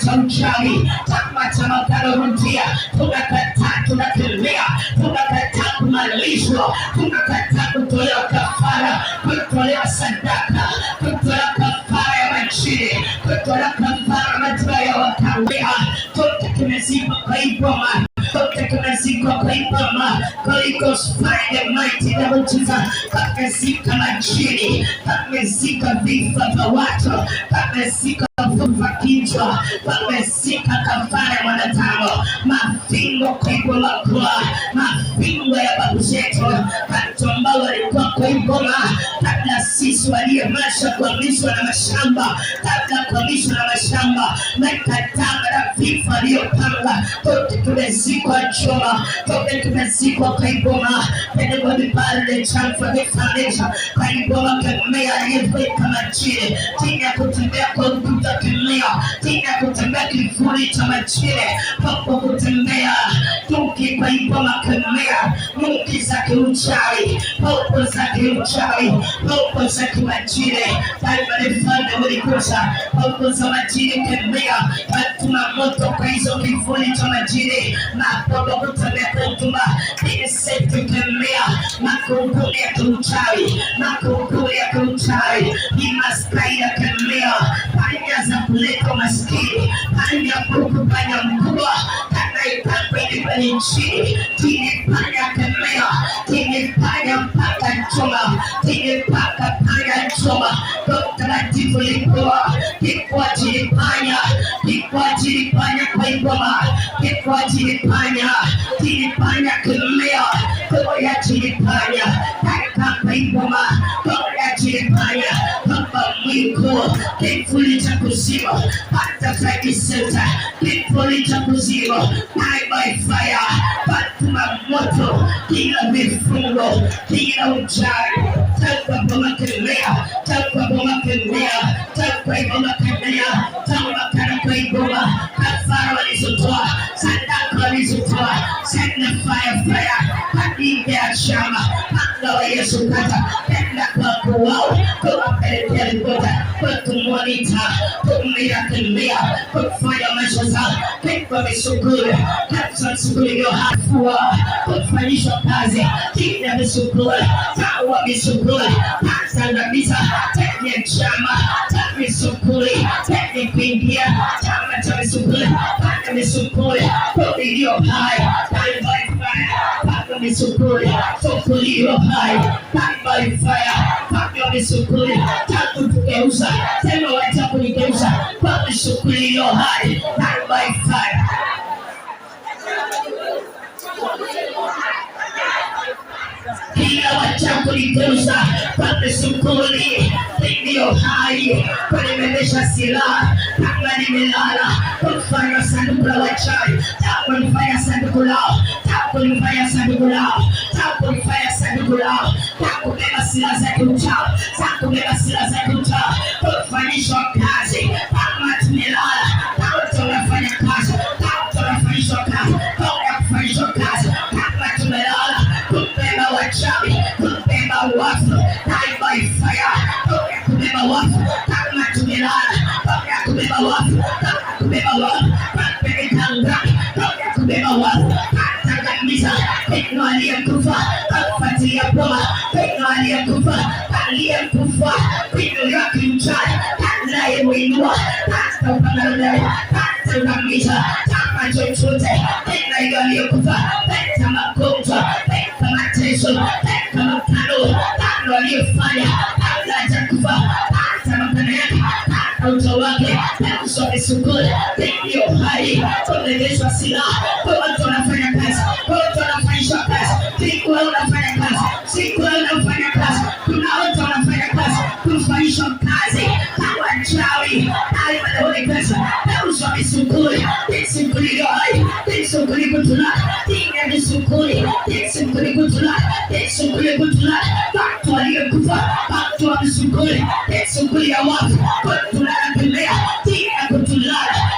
cha uchawi, chama cha makaruntia, tunakataa, tunakemea, tunakataa kumalishwa, tunakataa kutolewa kafara, kutolewa sadaka, kutolewa kafara ya majini, kutolewa kafara ya matibaya ya wakawea. Tote tumezikwa kwa iboma, tote tumezikwa kwa iboma. Holy Ghost fire the mighty devil Jesus. Tumezika majini, tumezika vifo vya watu, tumezika vya kichwa, tumezika kafara ya mwanadamu, mafingo kwa iboma kwa, mafingo ya babu zetu, watu ambao walikuwa kwa iboma, kabla sisi waliomasha kuhamishwa na mashamba, kabla kuhamishwa na mashamba, makatanga na vifo aliyopanga, tote tumezikwa choma, tote tumezikwa kwa iboma. Anybody buried the child for the foundation, kwa iboma kemea aliyeweka majini, chini ya kutembea kwa ukuta kemea, chini ya kutembea kivuli cha majini, papo kutembea tuki kwa iboma kemea, mungi za kiuchawi, papo za kiuchawi, papo za kimajini, taifa lifande ulikusa, papo za majini kemea, watuma moto kwa hizo kivuli cha majini, mapopo kutembea kwa utuma, iniseti kemea, makunguli ya kiuchawi, makunguli ya kiuchawi, imaskaida kemea, panya za kuleta maskini, panya kuku, panya mkubwa, kanaipakwe kwenye nchini, tini panya kemea, tini panya mpaka choma, tini mpaka panya choma, mtakatifu lipoa, kikwa chini panya, kikwa chini panya kwa iboma, kikwa chini panya, chini panya kemea, kwa chini panya, kwa iboma, kwa chini panya, kwa mwiko, kifuli cha kuzima, butterfly center, kifuli cha kuzima, by fire, patuma moto, kila mifungo, kila uchawi, takwa boma kemea, takwa boma kemea, takwa iboma kemea, takwa kana kwa iboma, kafara walizotoa, sadaka walizotoa, set the fire, hadi ya chama, hanga wa Yesu kata, penda kwa kuwao, kwa pelekea ripota, kwa kumonita, kumira kemea, kufanya maisha zao, kwa misukule, kapsa misukule yo hafua, kufanyishwa kazi, kina misukule, tawa misukule, hasa na misa, tenye chama, misukule, tenye kuingia, chama cha misukule, paka misukule, kubilio hai, time by fire, paka misukule, sokulio hai, time by fire, paka misukule, taku tukeuza, sema wacha kunikeuza, paka misukulio hai, time by fire. Kila wachafu ligeuza kwa misukuli, ndio hai, kwa nimemesha silaha, kama nimelala, kufanya sanduku la wachawi, takulifanya sanduku lao, takulifanya sanduku lao, takulifanya sanduku lao, takubeba silaha za kiuchawi, takubeba silaha za kiuchawi, kufanyishwa kazi, kama tumelala, kama tunafanya kazi, kama tunafanyishwa kazi, kama kufanyishwa kazi, kama tumelala, kubeba wachawi, kubeba wafu, die by fire, kubeba wafu, kama tumelala, kubeba wafu, kubeba wafu, kupeleka ngani, kubeba wafu, katangamiza, pekno aliyekufa, kufuatilia boma, pekno aliyekufa, aliyekufa, pekno ya kimchai, kanaye mwinua, kata upangalele, kata ungamiza, kama chochote, pekno aliyekufa, pekta magonjwa, pekta mateso, pekta mapano, kano aliyefanya, kabla hajakufa, kata mapano yake, kata uto wake, pekso misukule, pekno hai, kumeleshwa silaha, kwa watu wanafanya kazi, kwa watu wanafanyishwa kazi, siku wao wanafanya kazi, siku wao wanafanya kazi, kuna watu wanafanya kazi, kufanyishwa kazi, kwa wachawi, hali wanaone pesa, pekso misukule, misukule hai, misukule kutula, tinga misukule, misukule kutula, misukule kutula, watu waliokufa, watu wa misukule, misukule ya wafu, kutula na pembea, tinga kutula,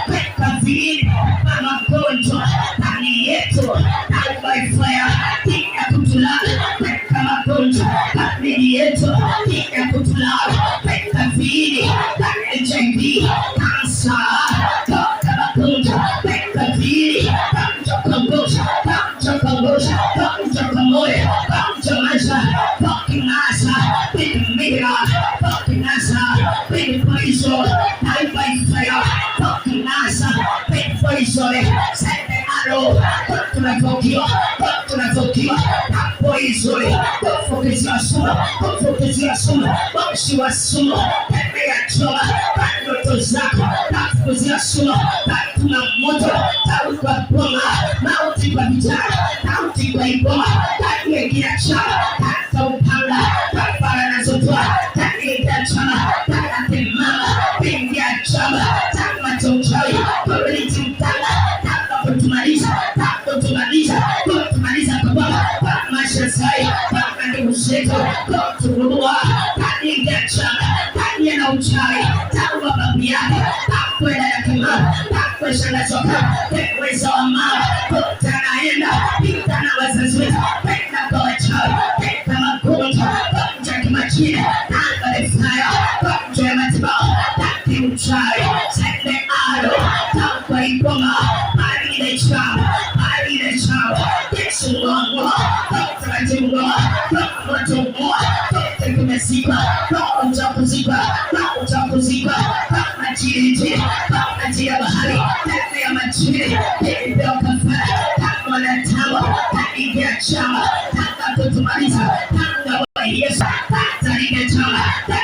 peka vini, mama gonjwa, tani yetu, die by fire, tinga kutula, peka magonjwa, tani yetu, tinga kutula, peka vini, tani HIV, kansa, toka bring poison, die by fire, tokunasa, bring poison, send the arrow, tunazokiwa, na poison, kufukizia sumu, moshi wa sumu, tembea choma, ndoto zako, kufukizia sumu, tuna moto, tauka boma, mauti kwa vijana, mauti kwa iboma, takuingia chama, taupanga, tafara na zotoa, takuingia chama, takatimama, pingia chama, takmatochawi, kubiliti mtanga, kutumaliza kubaba, mashasai, ndugu zetu, kuturua, takuingia chama, takuingia na uchawi, takuwa babu yake, takwenda ya kimama, takwesha na soka, tekweza wa mama, kutanaenda, pita na wazazi wetu, penda kwa wachawi, penda magonjwa, konja kimachine, tanga the fire, konja ya matibao, taki uchawi, sende aro, takwa iboma, marine chawi, Yesu wangu, kutajimwa, kutajimwa, kutajimwa, kutajimwa, majiriti, majia bahari, tepe ya majiri, tepe ya kafara, takwa na tawa, taingia chama, taka kutumaliza, taka wa Yesu, taingia chama, taka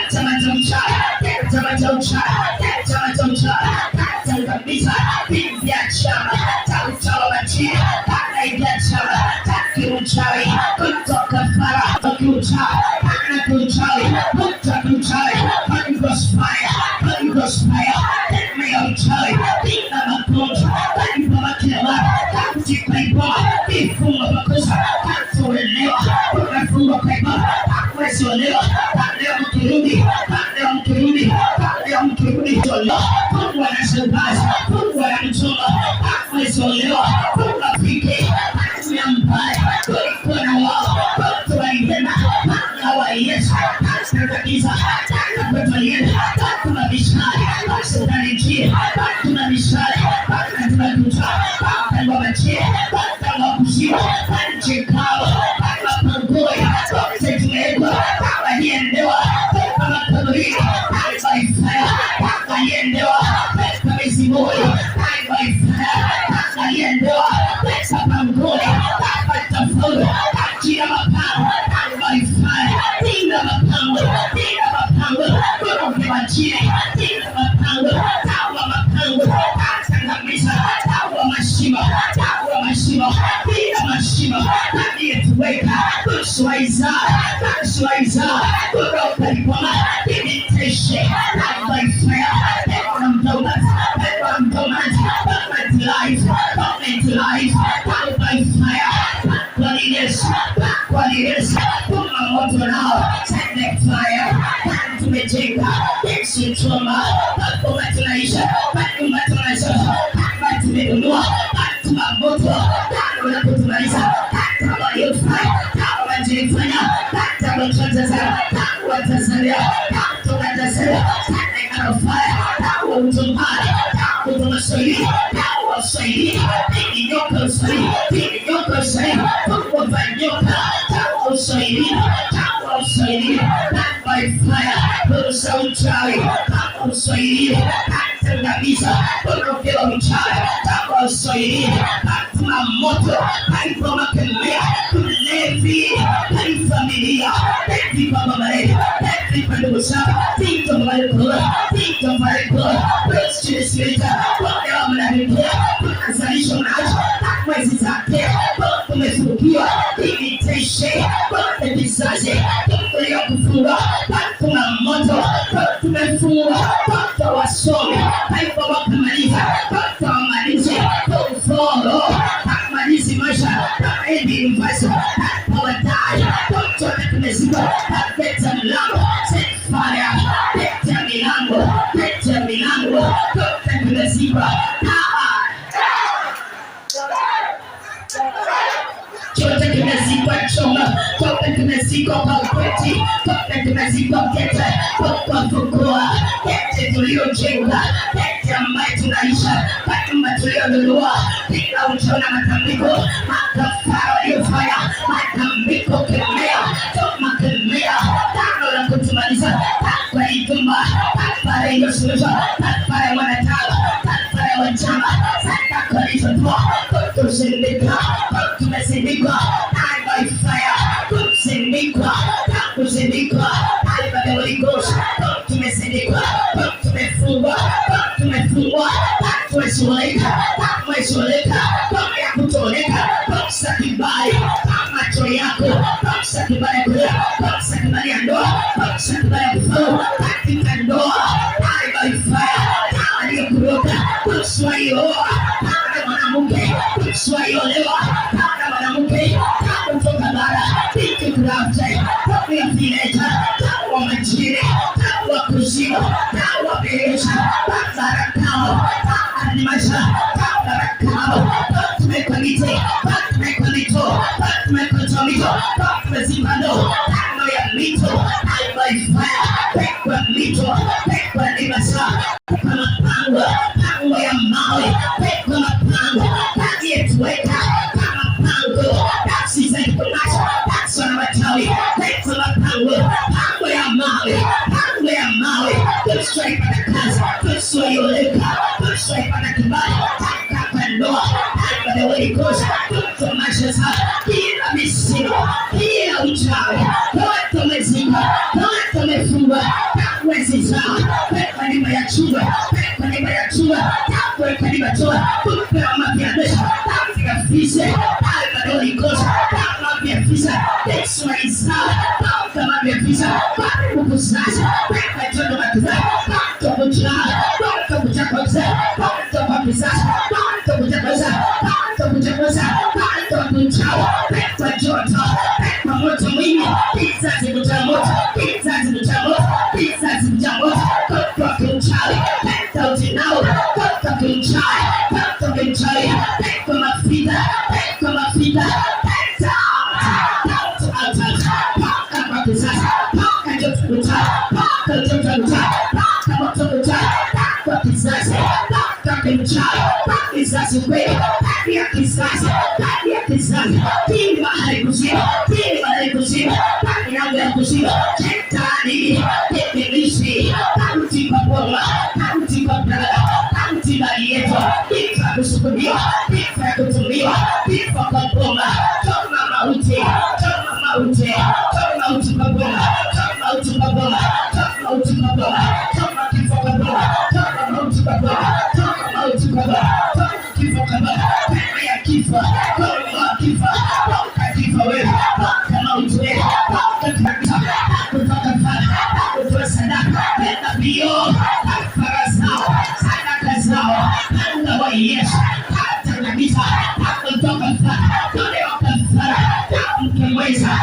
kabisa, pingia chama, taka majiri, taingia chama, taka uchawi, kutoka fara, kuchawi, taka uchawi, Holy Ghost fire, let me out child, beat them up, let me come back to the lab, come to my bar, be full of a cosa, come to a liver, put a full of paper, back where's your liver, back there on Kirumi, your love, put one as a pass, put one as a back where's your liver, put a PK, back to your pie, put a wall, put to a dinner, back now, yes, that's the visa, Tuna mishale, basi tunanijia, tuna mishale, basi tunakuta, basi wamachie, basi wakuziwa, basi kawa, basi pangoya, basi tumeekwa, basi niendewa, basi kaburi, basi fire, basi niendewa, basi mizimoyo, basi fire, basi niendewa, basi pangoya, basi tafuru, basi mapao, basi fire, tina mapao, Majini, tina mapango, tawa mapango, atangamiza, tawa mashimo, tina mashimo, aliyetuweka, kushwaiza, kuroka iboma, imitation, life by fire, everyone dormant, permanent life, life by fire, qualities, kuma moto nao, send the fire, tumejenga, Yesu choma, pakoma tunaisha, pakoma tumenunua, pakoma moto, pakoma kutumaliza, pakoma yofai, pakoma jifanya, pakoma Tanzania, pakoma Tanzania, pakoma fire, pakoma utumbani, pakoma tumashairi, pakoma shairi, pigi nyoka shairi, pakoma vanyoka, pakoma shairi, by fire, Rosa uchawi, Papa Swahili, Pata kabisa, Porofela uchawi, Papa Swahili, Pata moto, Paipa makelea, Kulevi, Paipa familia, Paipa baba mareli, Paipa ndugu saba, Tito Marikula, Praise to the Spirit, Wapea mnanikia, Kunazalisha mnacho, Takwezi zake, Papa umefukiwa, imitation, Papa vizazi, Papa kufunga, Papa moto, tumefunga, Papa wasome, Papa wakamaliza, Papa wamalize, Papa malizi maisha, Papa endi mvaso, Papa wadai, Papa tumezika, Papa peta mlango, set fire, peta milango, Papa tumezika, chote kimezikwa choma, tope kimezikwa palpeti, tope kimezikwa kete, kwa fukua, kete tuliojenga, kete ambaye tunaisha, nyumba tulionunua, bila uchona matambiko, makafara waliofanya, matambiko kemea, toma kemea, tano la kutumaliza, takwa itumba, kafara iliyosuluhishwa, kafara ya mwanadamu, kafara ya wanyama, sadaka alizotoa kutusindika, tumesindikwa by fire, kusindikwa, kusindikwa by the Holy Ghost, tumesindikwa, tumefungwa, tumefungwa, tumeshughulika, kama ya kutoleka, paksa kibali, macho yako, paksa kibali ya kulia, paksa kibali ya ndoa, paksa kibali ya kufaulu katika ndoa, by fire, kama aliyokuroga, paksa hiyoa, kama mwanamke, paksa hiyolewa, kama mwanamke, kama kutoka bara, binti kurafte, kama ya fileta, kama majini, kama kuzimu, kama beresha, kama rakao, kama animasha, kama rakao, tumekwa mite, tumekwa mito, tumekwa mito, tumezimano, kama ya mito, by fire, pekwa mito, pekwa nimasa, kama pango ya mawe, pekwa mapango, kati yetuweka, kama pango, taksi za kukunasha, taksi wana matawi, pekwa mapango, pango ya mawe, kuswa ipata kazi, kuswa yoleka, kuswa ipata kibali, taka ndoa, taka the Holy Ghost, kuswa mashasa, kila misimu, kila uchawi, kwa tumezima, kwa tumefungwa, kwa zizaa, kwa nima ya chumba, kwa nima ya chumba, kwa nima chua, kwa mapiadesha, kwa fise, kwa the Holy Ghost, kwa mapiafisa, kuswa izaa, kwa mapiafisa, kwa kukusasa, kwa jodo matuza, kwa kuchana, kwa kuchakoza, kwa kupisasa, kwa kuchakoza, kwa kuchakoza, kwa kuchawa, kwa joto, kwa moto mwingi, pizza zibuta moto, pizza zibuta moto, pizza zibuta moto, kwa kuchawi, kwa utinao, kwa kuchawi, kwa kuchawi, kwa mafida, kwa mafida, kwa kisasa, kwa joto, kwa joto, kwa kisasa, kisasi kweli, ya kisasi, ya kisasi, pili mahali kuzima, pali yangu ya kuzima, shetani, ibilisi, kauti kwa boma, kauti kwa brada, kauti bali yetu, ifa kusukumiwa, ifa kutumiwa, ifa kwa boma, toma mauti kwa boma, toma mauti kwa boma, toma mauti kwa boma, toma kifo kwa boma, toma mauti kwa boma, toma mauti kwa boma, toma kifo kwa boma, pema ya kifa, toma kifa, toka kifa wewe, toka mauti wewe, toka kabisa, kutoka fara, kutoka sadaka, penda bio, kafara zao, sadaka zao, penda wa Yesu, hata kabisa, kutoka fara, kutoka fara, mkeweza,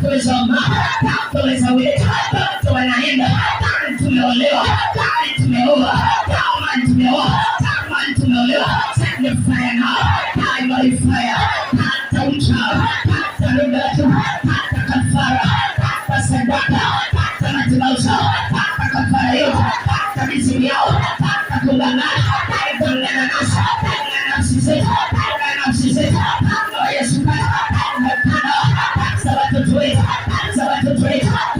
kuweza mama, kuweza wetu, watu wanaenda, kama tumeolewa, kama tumeoa, kama tumeoa, kama tumeolewa, send the fire now, time by fire, hata uchawi, hata ndoto, hata kafara, hata sadaka, hata matibausha, hata kafara yote, hata mizimu yao, hata kungangana, hata ngananasa, hata nafsi zetu, hata nafsi zetu, hata Yesu Kristo, hata sabato wetu, hata watoto wetu, hata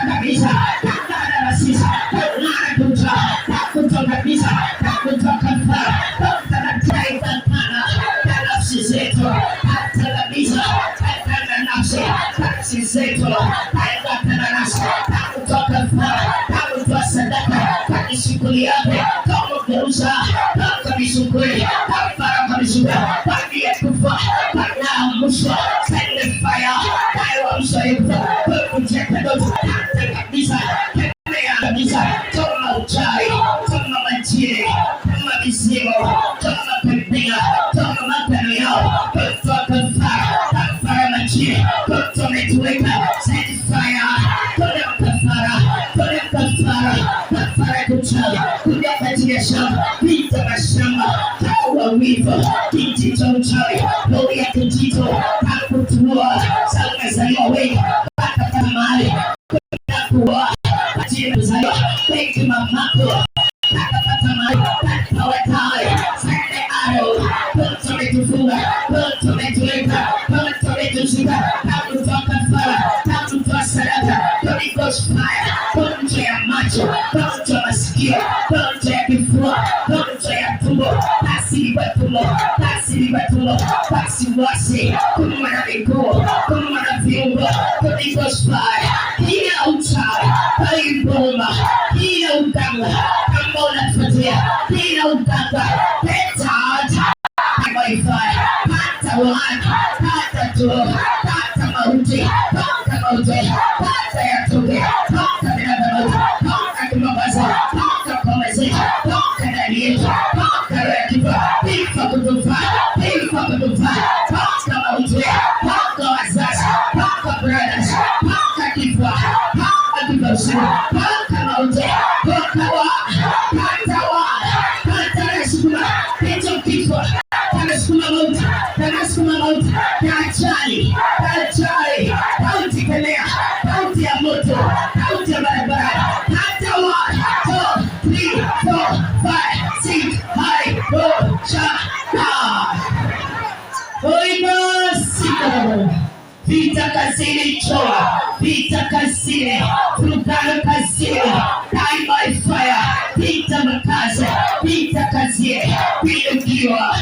kabisa, hata rasisa, hata kutoka kabisa, hata kutoka kafara, hata taifa hata nafsi zetu, hata kabisa, hata nafsi zetu, hata nafsi, hata kutoka kafara, hata kutoka sadaka, hata shughuli yako, kama kuuza, kama misukuli, kafara kama misukuli, hadi ya kufa, hadi mwisho, send the fire, kaiwa mwisho yuko, kujeka doto, hata kabisa, kabisa, toma uchawi, toma majini, toma mizimu, toma pembea, toma mapeno yao, kutoka kafara majini, kutoka metuweka, send fire, kafara kuchawi, kuja katika shamba, pita mashamba, kawa wiva, kiti cha uchawi, lori ya kijito, kakutua, salga zaliwa wengi, pata mahali, kuwa, ajili kuzaliwa, wengi mamako, pata mahali, pata watai, sende aro, kuto metufunga, kuto metuweka, kuto metushika, kakutoa kafara, kakutoa sadaka, Holy Ghost fire, kuto ya macho, magonjwa ya masikio, magonjwa ya kifua, magonjwa ya tumbo, pasiliwa tumbo, pasiliwa tumbo, pasiwasi, kuuma na miguu, kuuma na viungo, kuligosfaya, kila uchawi, kaiboma, kila uganga, kama unafuatia, kila uganga, peta Wi-Fi, pata watu, pata tu, pata mauti, pata ya tuge, pata binadamu, pata kimabaza, pata komezi, pata ndani yetu, pata rekifa, pifa kutufa, pata mauti, pata wazazi, pata brothers, pata kifua, pata kifashi, pata mauti, pata resukuma, pita kifua, Tanasukuma mauti, tajari, kauti kelea, kauti ya moto, kauti ya barabara, hata 1, 2, 3, 4, 5, 6, hai, ho, shaka. Holy Ghost, vita kazini choa, vita kazini, furugano kazini, die by fire, vita makazi, vita kazini, kuinukiwa,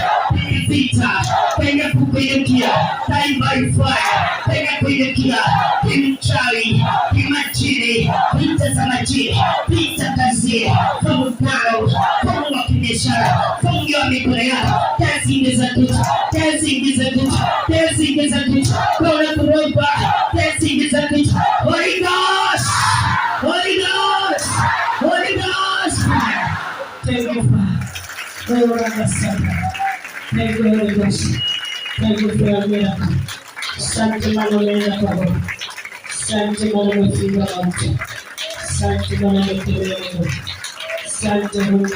vita, penye kukuinukia, die by fire, penye kuinukia, kimchawi, kimajini, vita za majini, vita kazini, furugano, fungu wa kibiashara, fungu wa mikono yako, kazi ingiza kitu, kuna kuroba, kazi ingiza kitu, Holy Ghost, thank you, Father. Thank you, Holy Ghost. Thank you for your miracle. Asante Bwana mwenye. Asante Bwana mwenye. Asante Bwana mwenye. Asante Bwana.